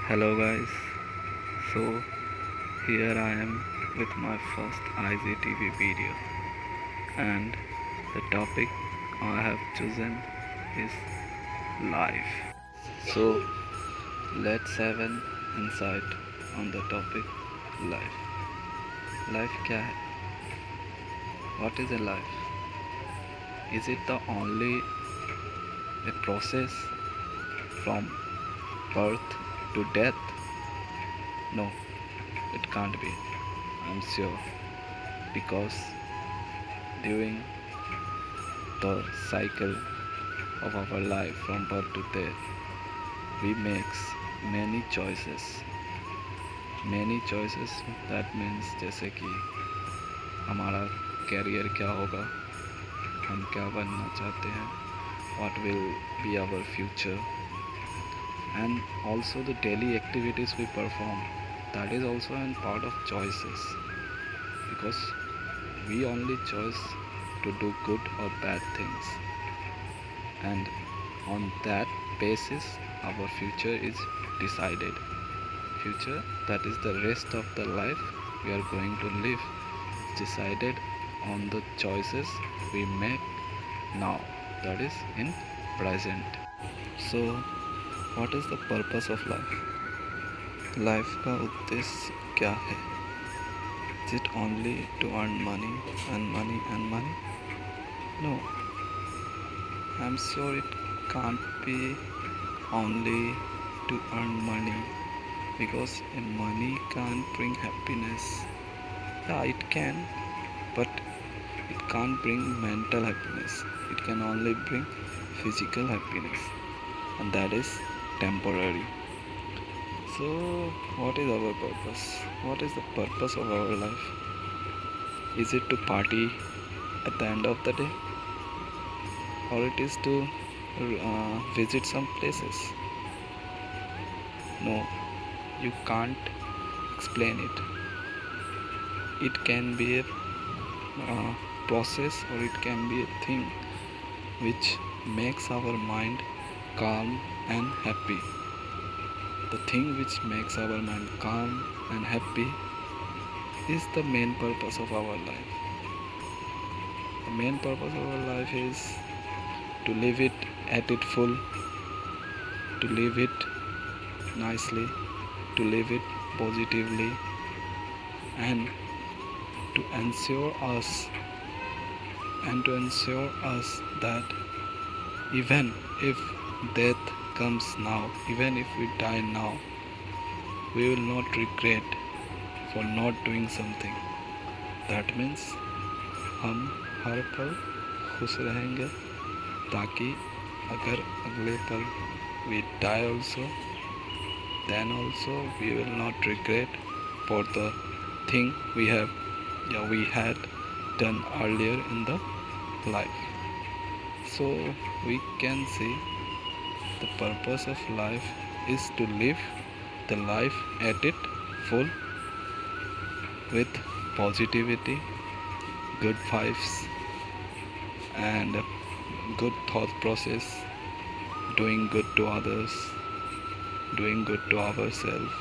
Hello guys, so here I am with my first IGTV video, and the topic I have chosen is life. So let's have an insight on the topic life. Life क्या है? What is a life? Is it the only a process from birth to death? No, it can't be. I'm sure because during the cycle of our life from birth to death we makes many choices that means जैसे कि हमारा career क्या होगा, हम क्या बनना चाहते हैं, what will be our future, and also the daily activities we perform, that is also a part of choices, because we only choose to do good or bad things, and on that basis our future is decided. Future, that is the rest of the life we are going to live, is decided on the choices we make now, that is in present. So what is the purpose of life? Life का उद्देश्य क्या है? Is it only to earn money and money and money? No, I'm sure it can't be only to earn money, because money can't bring happiness. Yeah, it can, but it can't bring mental happiness. It can only bring physical happiness, and that is temporary. So what is our purpose? What is the purpose of our life? Is it to party at the end of the day, or it is to visit some places? No, you can't explain it. It can be a process, or it can be a thing which makes our mind calm and happy. The thing which makes our mind calm and happy is the main purpose of our life. The main purpose of our life is to live it at its full, to live it nicely, to live it positively, and to ensure us that even if death comes now, even if we die now, we will not regret for not doing something. That means हम हर पल खुश रहेंगे, ताकि अगर अगले पल we die also, then also we will not regret for the thing we had done earlier in the life. So we can see the purpose of life is to live the life at its full, with positivity, good vibes, and good thought process, doing good to others, doing good to ourselves,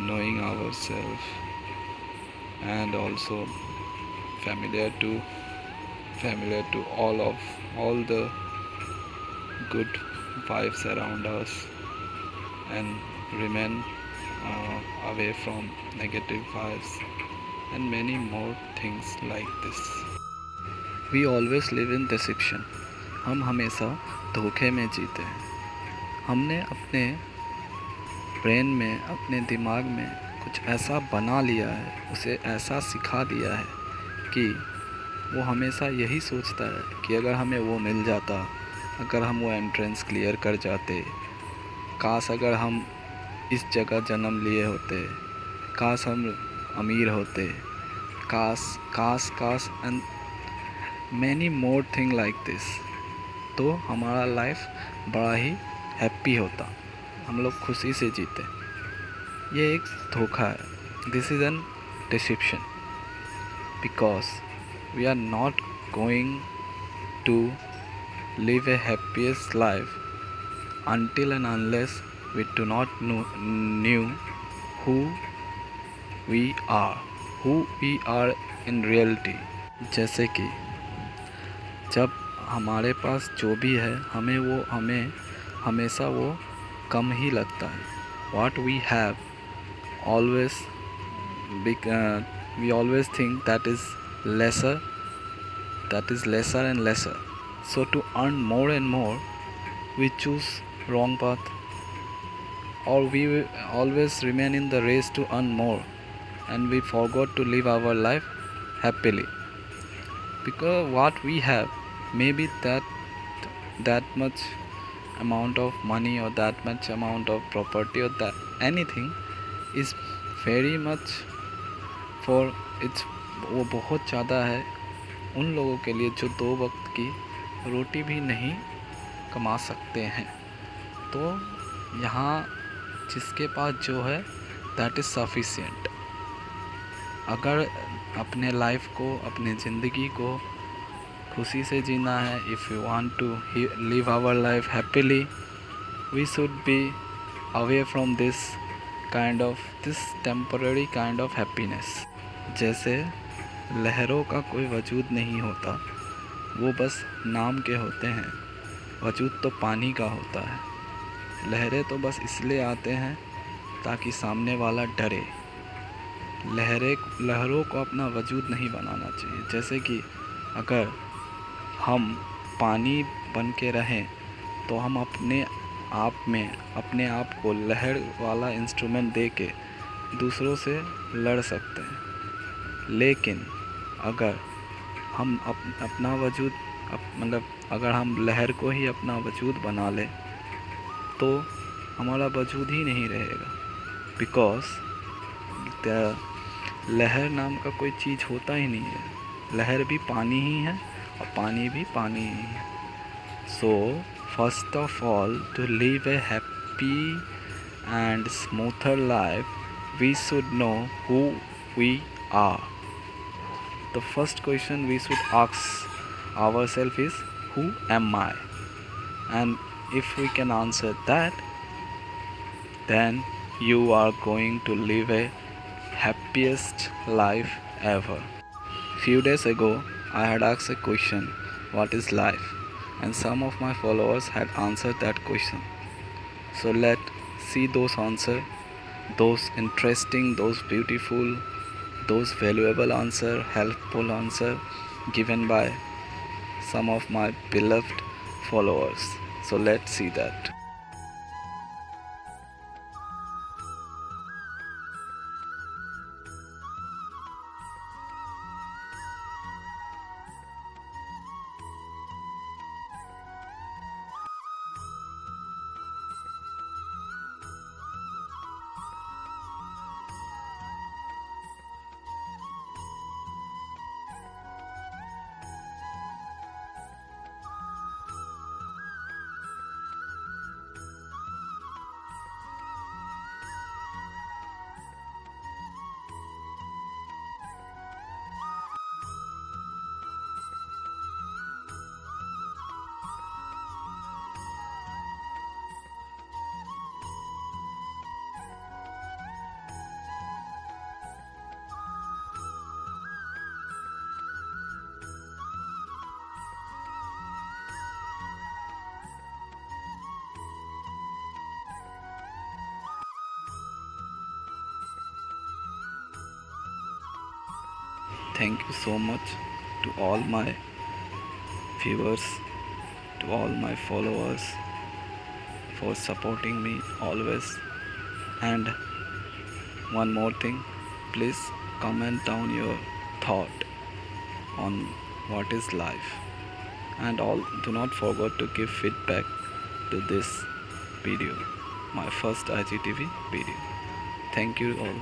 knowing ourselves, and also familiar to all the good vibes around us, and remain away from negative vibes, and many more things like this. We always live in deception. हम हमेशा धोखे में जीते हैं. हमने अपने brain में, अपने दिमाग में कुछ ऐसा बना लिया है, उसे ऐसा सिखा दिया है कि वो हमेशा यही सोचता है कि अगर हमें वो मिल जाता, अगर हम वो एंट्रेंस क्लियर कर जाते, काश अगर हम इस जगह जन्म लिए होते, काश हम अमीर होते, काश काश काश and many more thing like this, तो हमारा लाइफ बड़ा ही हैप्पी होता, हम लोग खुशी से जीते. ये एक धोखा है. This is an deception, because we are not going to live a happiest life until and unless we do not knew who we are, who we are in reality. जैसे कि जब हमारे पास जो भी है हमें हमेशा वो कम ही लगता है. What we have always we always think that is lesser and lesser. So to earn more and more, we choose wrong path, or we will always remain in the race to earn more, and we forgot to live our life happily. Because what we have, maybe that much amount of money or that much amount of property or that anything is very much for it's वो बहुत ज़्यादा है उन लोगों के लिए जो 2 वक्त की रोटी भी नहीं कमा सकते हैं. तो यहाँ जिसके पास जो है दैट इज़ सफिशिएंट. अगर अपने लाइफ को, अपने ज़िंदगी को खुशी से जीना है, if you want to live our life happily, we should be away from this temporary kind of happiness. जैसे लहरों का कोई वजूद नहीं होता, वो बस नाम के होते हैं. वजूद तो पानी का होता है. लहरें तो बस इसलिए आते हैं ताकि सामने वाला डरे. लहरों को अपना वजूद नहीं बनाना चाहिए. जैसे कि अगर हम पानी बन के रहें तो हम अपने आप को लहर वाला इंस्ट्रूमेंट दे के दूसरों से लड़ सकते हैं. लेकिन अगर हम अपना वजूद अगर हम लहर को ही अपना वजूद बना लें तो हमारा वजूद ही नहीं रहेगा. बिकॉज लहर नाम का कोई चीज़ होता ही नहीं है. लहर भी पानी ही है और पानी भी पानी ही है. So first of all, to live a happy and smoother life, we should know who we are. The first question we should ask ourselves is, who am I? And if we can answer that, then you are going to live a happiest life ever. Few days ago, I had asked a question, what is life? And some of my followers had answered that question. So let's see those answers, those interesting, those beautiful, those valuable answer, helpful answer given by some of my beloved followers. So let's see that. Thank you so much to all my viewers, to all my followers for supporting me always. And one more thing, please comment down your thought on what is life, and do not forget to give feedback to this video, my first IGTV video. Thank you all.